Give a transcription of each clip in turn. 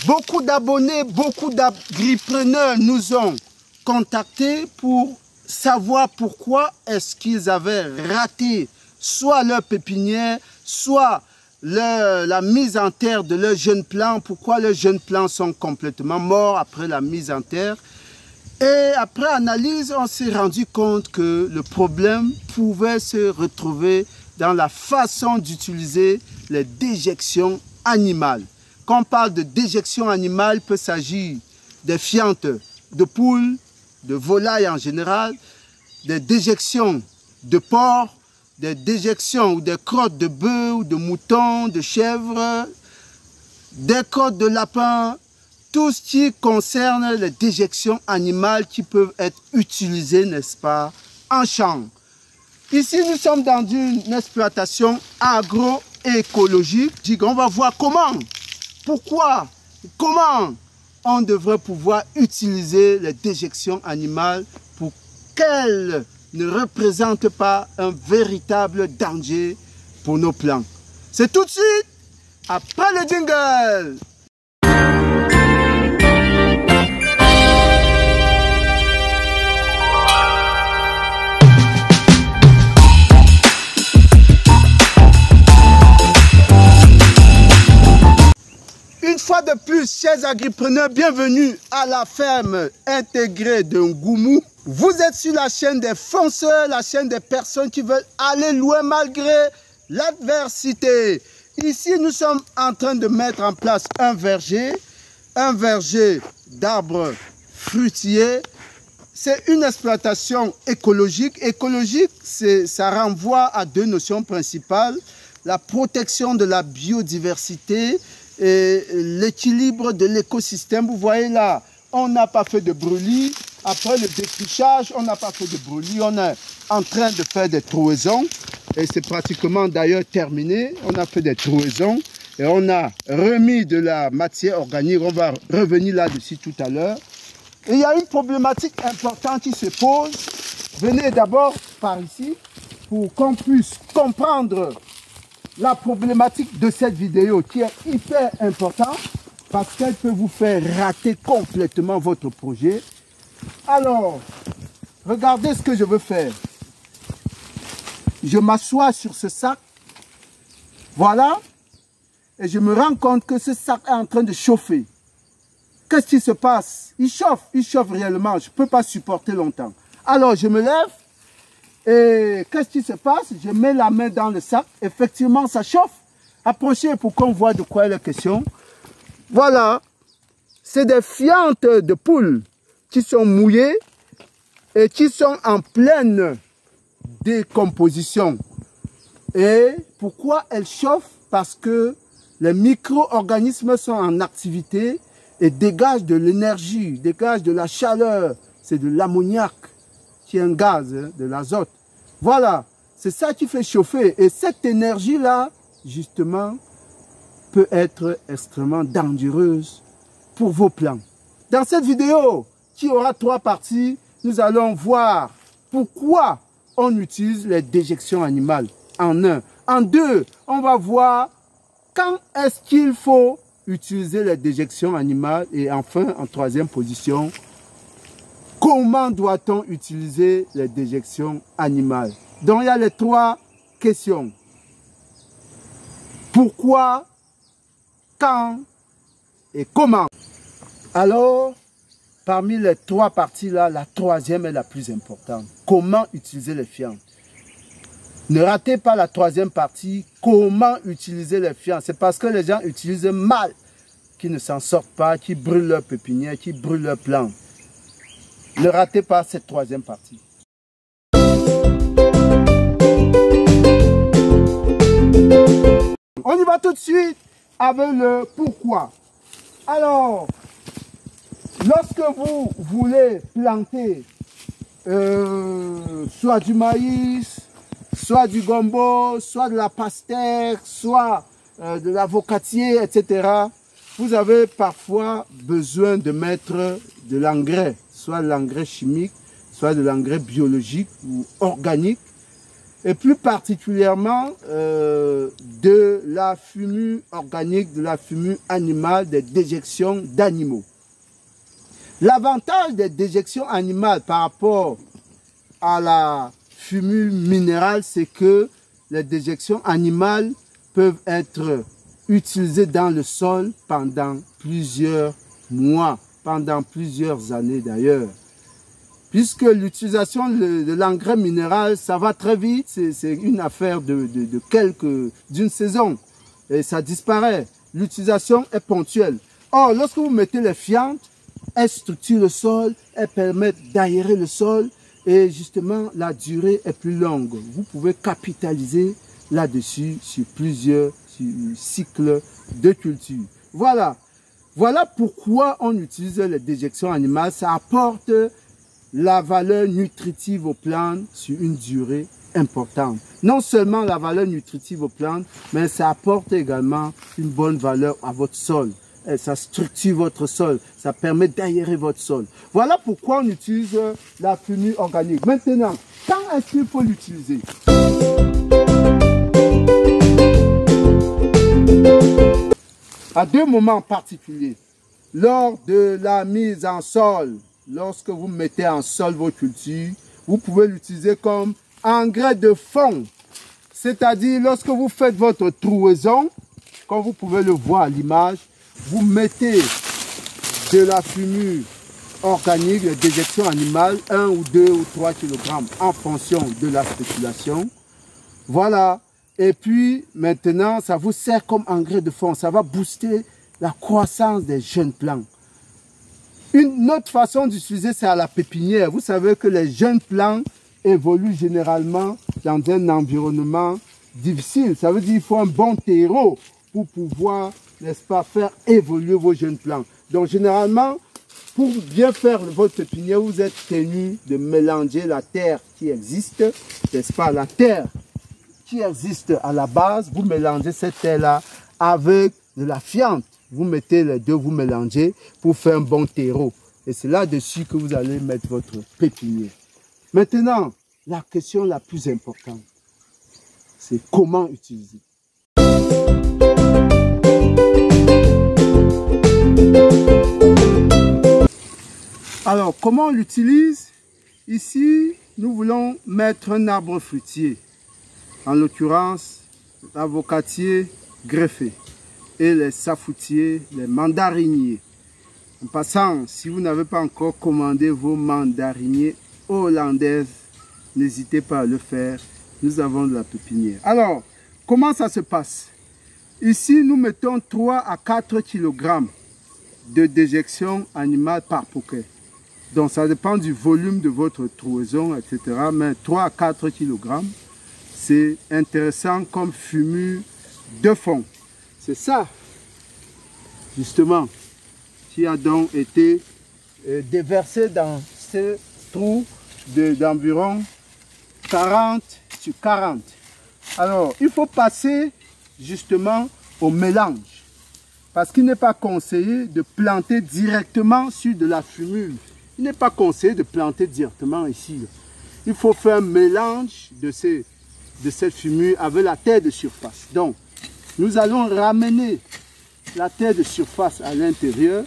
Beaucoup d'abonnés, beaucoup d'agripreneurs nous ont contactés pour savoir pourquoi est-ce qu'ils avaient raté soit leur pépinière, soit la mise en terre de leurs jeunes plants, pourquoi leurs jeunes plants sont complètement morts après la mise en terre. Et après analyse, on s'est rendu compte que le problème pouvait se retrouver dans la façon d'utiliser les déjections animales. Quand on parle de déjection animale, il peut s'agir des fientes de poules, de volailles en général, des déjections de porc, des déjections ou des crottes de bœufs ou de moutons, de chèvres, des crottes de lapins, tout ce qui concerne les déjections animales qui peuvent être utilisées, n'est-ce pas, en champ. Ici, nous sommes dans une exploitation agroécologique. On va voir comment, pourquoi, comment on devrait pouvoir utiliser les déjections animales pour qu'elles ne représentent pas un véritable danger pour nos plants. C'est tout de suite après le jingle. Une fois de plus, chers agripreneurs, bienvenue à la ferme intégrée de Ngoumou. Vous êtes sur la chaîne des fonceurs, la chaîne des personnes qui veulent aller loin malgré l'adversité. Ici, nous sommes en train de mettre en place un verger d'arbres fruitiers. C'est une exploitation écologique. Écologique, ça renvoie à deux notions principales. La protection de la biodiversité et l'équilibre de l'écosystème. Vous voyez là, on n'a pas fait de brûlis. Après le défrichage, on n'a pas fait de brûlis. On est en train de faire des trouaisons. Et c'est pratiquement d'ailleurs terminé. On a fait des trouaisons. Et on a remis de la matière organique. On va revenir là-dessus tout à l'heure. Et il y a une problématique importante qui se pose. Venez d'abord par ici pour qu'on puisse comprendre la problématique de cette vidéo qui est hyper importante parce qu'elle peut vous faire rater complètement votre projet. Alors, regardez ce que je veux faire. Je m'assois sur ce sac. Voilà. Et je me rends compte que ce sac est en train de chauffer. Qu'est-ce qui se passe? Il chauffe réellement. Je ne peux pas supporter longtemps. Alors, je me lève. Et qu'est-ce qui se passe? Je mets la main dans le sac. Effectivement, ça chauffe. Approchez pour qu'on voit de quoi il est question. Voilà. C'est des fientes de poules qui sont mouillées et qui sont en pleine décomposition. Et pourquoi elles chauffent? Parce que les micro-organismes sont en activité et dégagent de l'énergie, dégagent de la chaleur. C'est de l'ammoniac qui est un gaz, hein, de l'azote. Voilà, c'est ça qui fait chauffer. Et cette énergie-là, justement, peut être extrêmement dangereuse pour vos plants. Dans cette vidéo, qui aura 3 parties, nous allons voir pourquoi on utilise les déjections animales en 1. En 2, on va voir quand est-ce qu'il faut utiliser les déjections animales. Et enfin, en 3e position, comment doit-on utiliser les déjections animales? Donc, il y a les 3 questions. Pourquoi, quand et comment? Alors, parmi les 3 parties-là, la 3e est la plus importante. Comment utiliser les fientes? Ne ratez pas la 3e partie. Comment utiliser les fientes? C'est parce que les gens utilisent mal qu'ils ne s'en sortent pas, qui brûlent leurs pépinières, qui brûlent leurs plants. Ne ratez pas cette 3e partie. On y va tout de suite avec le pourquoi. Alors, lorsque vous voulez planter soit du maïs, soit du gombo, soit de la pastèque, soit de l'avocatier, etc., vous avez parfois besoin de mettre de l'engrais, soit de l'engrais chimique, soit de l'engrais biologique ou organique. et plus particulièrement de la fumure organique, de la fumure animale, des déjections d'animaux. L'avantage des déjections animales par rapport à la fumure minérale, c'est que les déjections animales peuvent être utilisées dans le sol pendant plusieurs mois, pendant plusieurs années d'ailleurs. Puisque l'utilisation de l'engrais minéral, ça va très vite, c'est une affaire d'une saison et ça disparaît. L'utilisation est ponctuelle. Or, lorsque vous mettez les fientes, elles structurent le sol, elles permettent d'aérer le sol et justement la durée est plus longue. Vous pouvez capitaliser là-dessus sur plusieurs cycles de culture. Voilà pourquoi on utilise les déjections animales. Ça apporte la valeur nutritive aux plantes sur une durée importante. Non seulement la valeur nutritive aux plantes, mais ça apporte également une bonne valeur à votre sol. Et ça structure votre sol, ça permet d'aérer votre sol. Voilà pourquoi on utilise la fumure organique. Maintenant, quand est-ce qu'il faut l'utiliser? À deux moments particuliers. Lors de la mise en sol, lorsque vous mettez en sol vos cultures, vous pouvez l'utiliser comme engrais de fond. C'est-à-dire, lorsque vous faites votre trouaison, comme vous pouvez le voir à l'image, vous mettez de la fumure organique, de déjection animale, 1 ou 2 ou 3 kg en fonction de la spéculation. Voilà. Et puis, maintenant, ça vous sert comme engrais de fond. Ça va booster la croissance des jeunes plants. Une autre façon d'utiliser, c'est à la pépinière. Vous savez que les jeunes plants évoluent généralement dans un environnement difficile. Ça veut dire qu'il faut un bon terreau pour pouvoir, n'est-ce pas, faire évoluer vos jeunes plants. Donc, généralement, pour bien faire votre pépinière, vous êtes tenu de mélanger la terre qui existe, n'est-ce pas, la terre qui existe à la base. Vous mélangez cette terre-là avec de la fiente. Vous mettez les deux, vous mélangez pour faire un bon terreau. Et c'est là-dessus que vous allez mettre votre pépinière. Maintenant, la question la plus importante, c'est comment utiliser. Alors, comment on l'utilise? Ici, nous voulons mettre un arbre fruitier. En l'occurrence, l'avocatier greffé et les safoutiers, les mandariniers. En passant, si vous n'avez pas encore commandé vos mandariniers hollandaises, n'hésitez pas à le faire. Nous avons de la pépinière. Alors, comment ça se passe? Ici, nous mettons 3 à 4 kg de déjection animale par poquet. Donc, ça dépend du volume de votre trouaison, etc. Mais 3 à 4 kg, c'est intéressant comme fumure de fond. C'est ça, justement, qui a donc été déversé dans ce trou d'environ 40 sur 40. Alors, il faut passer justement au mélange. Parce qu'il n'est pas conseillé de planter directement sur de la fumure. Il n'est pas conseillé de planter directement ici. Il faut faire un mélange de cette fumure avec la terre de surface. Donc, nous allons ramener la terre de surface à l'intérieur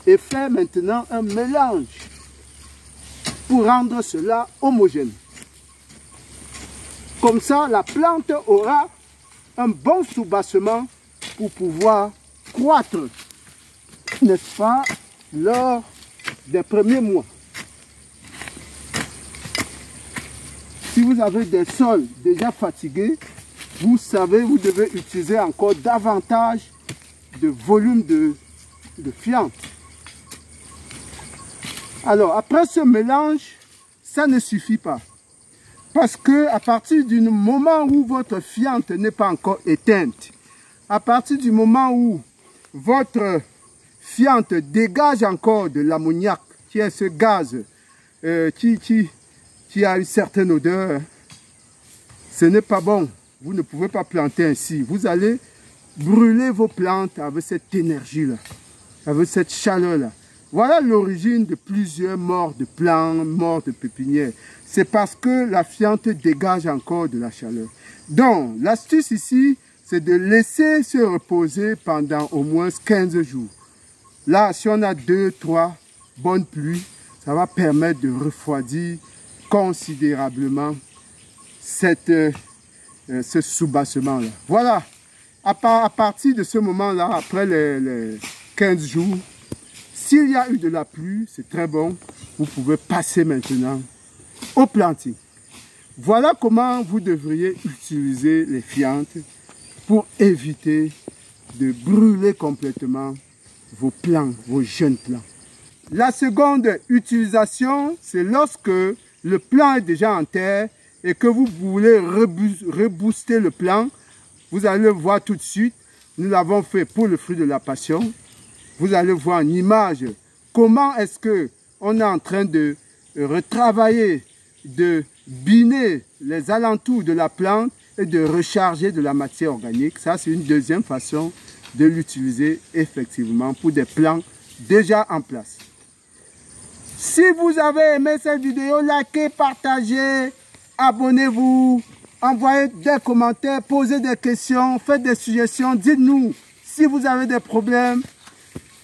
et faire maintenant un mélange pour rendre cela homogène. Comme ça, la plante aura un bon soubassement pour pouvoir croître, n'est-ce pas, lors des premiers mois. Si vous avez des sols déjà fatigués, vous savez, vous devez utiliser encore davantage de volume de fiente. Alors, après ce mélange, ça ne suffit pas. Parce que à partir du moment où votre fiente n'est pas encore éteinte, à partir du moment où votre fiente dégage encore de l'ammoniac, qui est ce gaz qui a une certaine odeur, ce n'est pas bon. Vous ne pouvez pas planter ainsi. Vous allez brûler vos plantes avec cette énergie-là, avec cette chaleur-là. Voilà l'origine de plusieurs morts de plants, morts de pépinières. C'est parce que la fiente dégage encore de la chaleur. Donc, l'astuce ici, c'est de laisser se reposer pendant au moins 15 jours. Là, si on a 2-3 bonnes pluies, ça va permettre de refroidir considérablement ce soubassement-là. Voilà, à partir de ce moment-là, après les 15 jours, s'il y a eu de la pluie, c'est très bon. Vous pouvez passer maintenant au planting. Voilà comment vous devriez utiliser les fientes pour éviter de brûler complètement vos plants, vos jeunes plants. La seconde utilisation, c'est lorsque le plant est déjà en terre et que vous voulez rebooster le plant. Vous allez le voir tout de suite. Nous l'avons fait pour le fruit de la passion. Vous allez voir en image comment est-ce qu'on est en train de retravailler, de biner les alentours de la plante et de recharger de la matière organique. Ça, c'est une deuxième façon de l'utiliser effectivement pour des plants déjà en place. Si vous avez aimé cette vidéo, likez, partagez, abonnez-vous, envoyez des commentaires, posez des questions, faites des suggestions, dites-nous si vous avez des problèmes.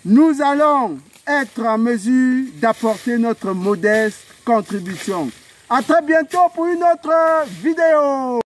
Nous allons être en mesure d'apporter notre modeste contribution. À très bientôt pour une autre vidéo.